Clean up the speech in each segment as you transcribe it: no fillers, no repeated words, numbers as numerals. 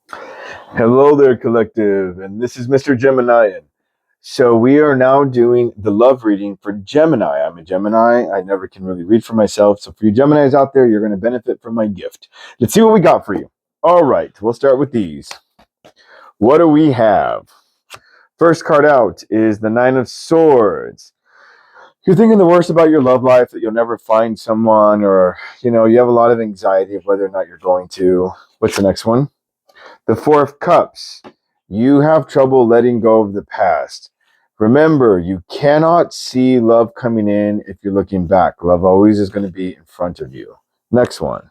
Hello there, collective, and this is Mr. Geminian. So we are now doing the love reading for Gemini. I'm a Gemini. I never can really read for myself. So for you Geminis out there, you're going to benefit from my gift. Let's see what we got for you. All right, we'll start with these. What do we have? First card out is the Nine of Swords. You're thinking the worst about your love life, that you'll never find someone, or you have a lot of anxiety of whether or not you're going to. What's the next one? The Four of Cups. You have trouble letting go of the past. Remember, you cannot see love coming in if you're looking back. Love always is going to be in front of you. Next one.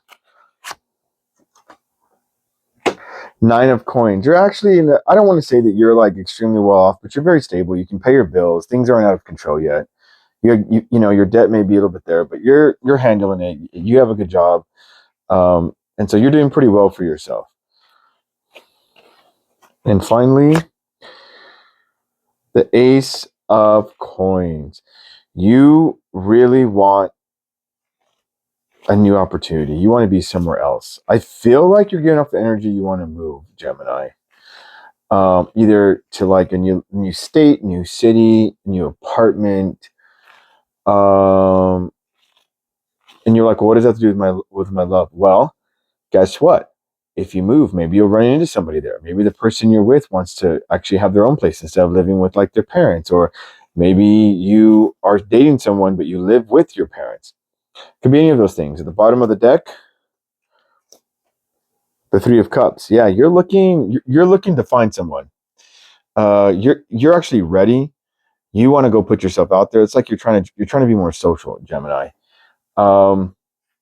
Nine of Coins. You're actually I don't want to say that you're like extremely well off, but you're very stable. You can pay your bills. Things aren't out of control yet. Your debt may be a little bit there, but you're handling it. You have a good job. And so you're doing pretty well for yourself. And finally, the Ace of Coins. You really want a new opportunity. You want to be somewhere else. I feel like you're getting off the energy you want to move, Gemini. Either to like a new state, new city, new apartment. And you're like, well, what does that have to do with my love? Well, guess what? If you move, maybe you'll run into somebody there. Maybe the person you're with wants to actually have their own place instead of living with like their parents, or maybe you are dating someone but you live with your parents. Could be any of those things. At the bottom of the deck, the Three of Cups. Yeah, you're looking to find someone. You're actually ready. You want to go put yourself out there. It's like you're trying to be more social, Gemini. Um,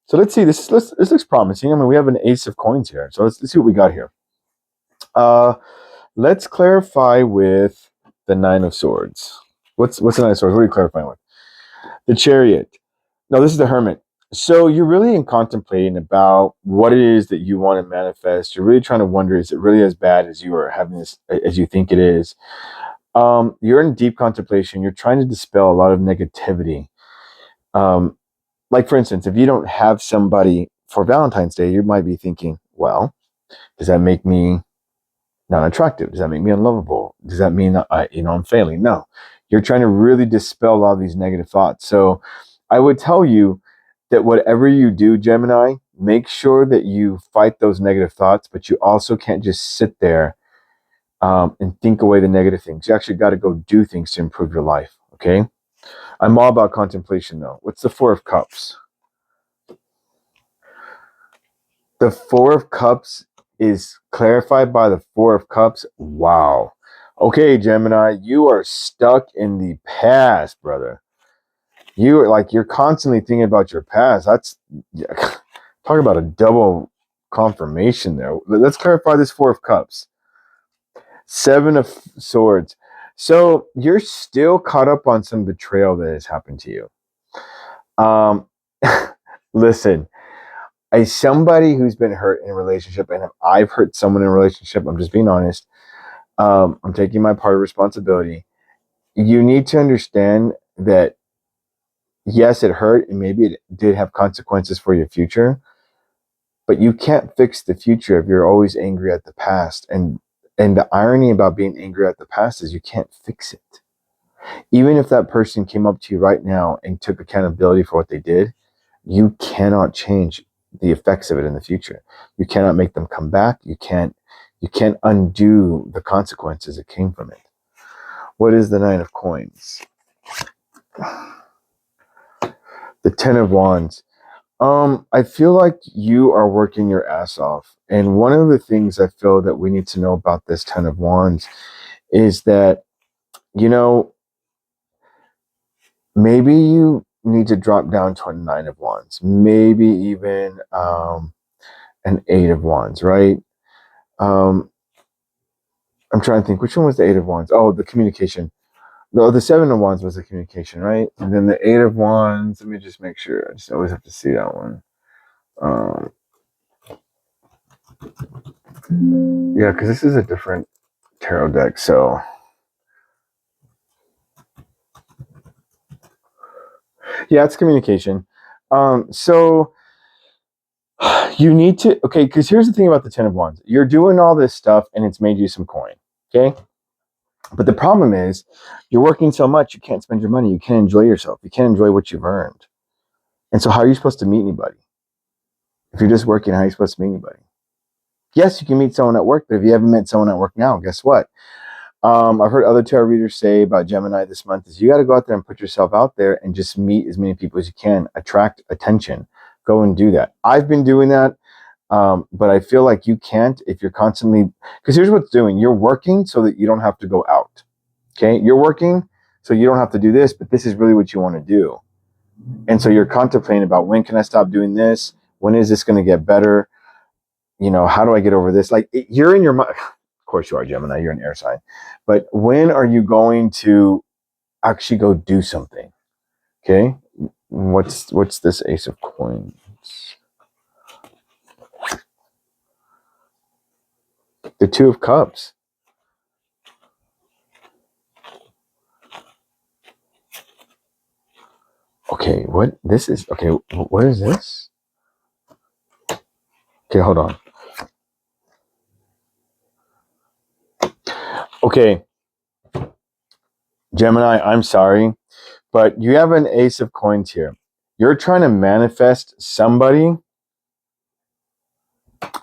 so let's see. This looks promising. I mean, we have an Ace of Coins here. So let's see what we got here. Uh, let's clarify with the Nine of Swords. What's the Nine of Swords? What are you clarifying with? The Chariot. No, this is the Hermit. So you're really in contemplating about what it is that you want to manifest. You're really trying to wonder, is it really as bad as you are having this, as you think it is? You're in deep contemplation. You're trying to dispel a lot of negativity. Um, like for instance, if you don't have somebody for Valentine's Day, you might be thinking, well, does that make me not attractive? Does that make me unlovable? Does that mean that I'm failing? No, you're trying to really dispel all these negative thoughts. So I would tell you that whatever you do, Gemini, make sure that you fight those negative thoughts, but you also can't just sit there and think away the negative things. You actually got to go do things to improve your life. Okay. I'm all about contemplation though. What's the Four of Cups? The Four of Cups is clarified by the Four of Cups. Wow. Okay, Gemini, you are stuck in the past, brother. You're constantly thinking about your past. That's yeah, talk about a double confirmation there. Let's clarify this Four of Cups. Seven of Swords. So you're still caught up on some betrayal that has happened to you. Um, listen, as somebody who's been hurt in a relationship, and if I've hurt someone in a relationship, I'm just being honest. I'm taking my part of responsibility. You need to understand that yes, it hurt, and maybe it did have consequences for your future, but you can't fix the future if you're always angry at the past. And the irony about being angry at the past is you can't fix it. Even if that person came up to you right now and took accountability for what they did, you cannot change the effects of it in the future. You cannot make them come back. You can't undo the consequences that came from it. What is the Nine of Coins? The Ten of Wands. I feel like you are working your ass off. And one of the things I feel that we need to know about this Ten of Wands is that, you know, maybe you need to drop down to a Nine of Wands, maybe even an Eight of Wands, right? Um, I'm trying to think, which one was the Eight of Wands? Oh, the communication. No, the Seven of Wands was the communication, right? And then the Eight of Wands, let me just make sure. I just always have to see that one. Um, yeah, because this is a different tarot deck. So, yeah, it's communication. So, You need to, okay, because here's the thing about the 10 of Wands. You're doing all this stuff and it's made you some coin, okay? But the problem is you're working so much, you can't spend your money. You can't enjoy yourself. You can't enjoy what you've earned. And so how are you supposed to meet anybody? If you're just working, how are you supposed to meet anybody? Yes, you can meet someone at work, but if you haven't met someone at work now, guess what? I've heard other tarot readers say about Gemini this month is you got to go out there and put yourself out there and just meet as many people as you can, attract attention. Go and do that. I've been doing that, but I feel like you can't if you're constantly, because here's what's doing. You're working so that you don't have to go out. Okay, you're working so you don't have to do this, but this is really what you want to do. And so you're contemplating about when can I stop doing this? When is this going to get better? You know, how do I get over this? Like you're in your mind. Of course you are, Gemini. You're an air sign. But when are you going to actually go do something? Okay. What's this Ace of Coins? The Two of Cups. Okay, what this is? Okay, what is this? Okay, hold on. Okay, Gemini, I'm sorry, but you have an Ace of Coins here. You're trying to manifest somebody.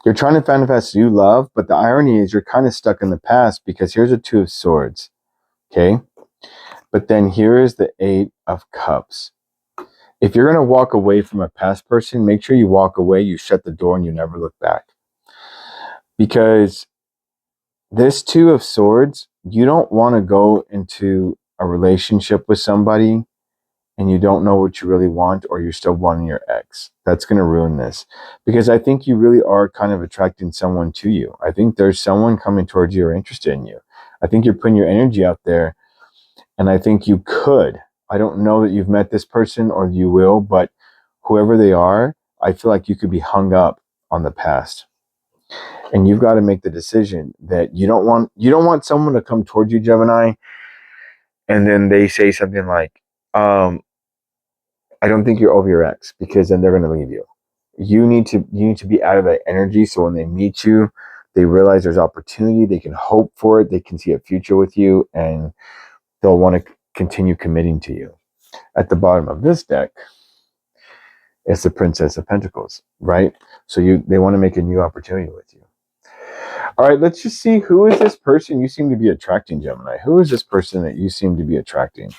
You're trying to manifest you love, but the irony is you're kind of stuck in the past because here's a Two of Swords. Okay, but then here is the Eight of Cups. If you're going to walk away from a past person, make sure you walk away, you shut the door, and you never look back. Because this Two of Swords, you don't want to go into a relationship with somebody and you don't know what you really want, or you're still wanting your ex. That's going to ruin this. Because I think you really are kind of attracting someone to you. I think there's someone coming towards you or interested in you. I think you're putting your energy out there, and I think you could. I don't know that you've met this person or you will, but whoever they are, I feel like you could be hung up on the past. And you've got to make the decision that you don't want someone to come towards you, Gemini, and then they say something like, I don't think you're over your ex, because then they're going to leave you. You need to be out of that energy, so when they meet you, they realize there's opportunity, they can hope for it, they can see a future with you, and they'll want to continue committing to you. At the bottom of this deck, it's the Princess of Pentacles, right? So they want to make a new opportunity with you. All right, let's just see, who is this person you seem to be attracting, Gemini? Who is this person that you seem to be attracting?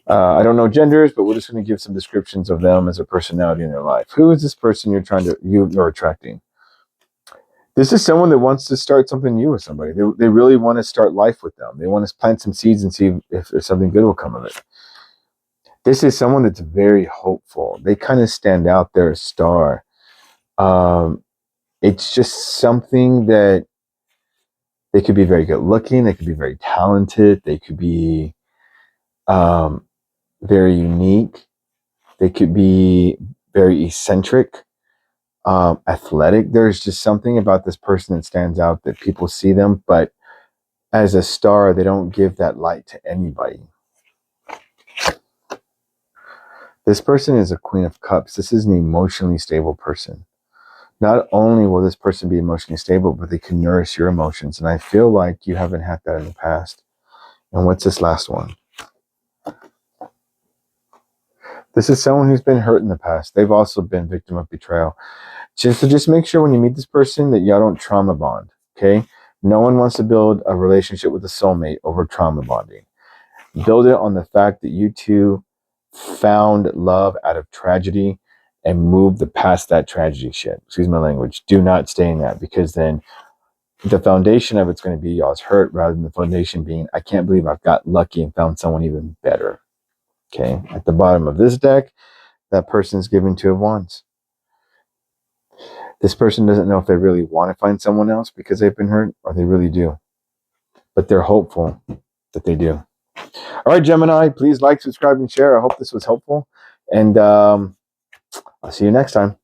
I don't know genders, but we're just going to give some descriptions of them as a personality in their life. Who is this person you're attracting? This is someone that wants to start something new with somebody. They really want to start life with them. They want to plant some seeds and see if something good will come of it. This is someone that's very hopeful. They kind of stand out. They're a star. It's just something that they could be very good looking. They could be very talented. They could be very unique. They could be very eccentric, athletic. There's just something about this person that stands out that people see them, but as a star, they don't give that light to anybody. This person is a Queen of Cups. This is an emotionally stable person. Not only will this person be emotionally stable, but they can nourish your emotions. And I feel like you haven't had that in the past. And what's this last one? This is someone who's been hurt in the past. They've also been victim of betrayal. Just make sure when you meet this person that y'all don't trauma bond, okay? No one wants to build a relationship with a soulmate over trauma bonding. Build it on the fact that you two found love out of tragedy and moved past that tragedy shit. Excuse my language. Do not stay in that, because then the foundation of it's going to be y'all's hurt, rather than the foundation being, I can't believe I've got lucky and found someone even better. Okay? At the bottom of this deck, that person's given Two of Wands. This person doesn't know if they really want to find someone else because they've been hurt, or they really do. But they're hopeful that they do. All right, Gemini, please like, subscribe, and share. I hope this was helpful. And I'll see you next time.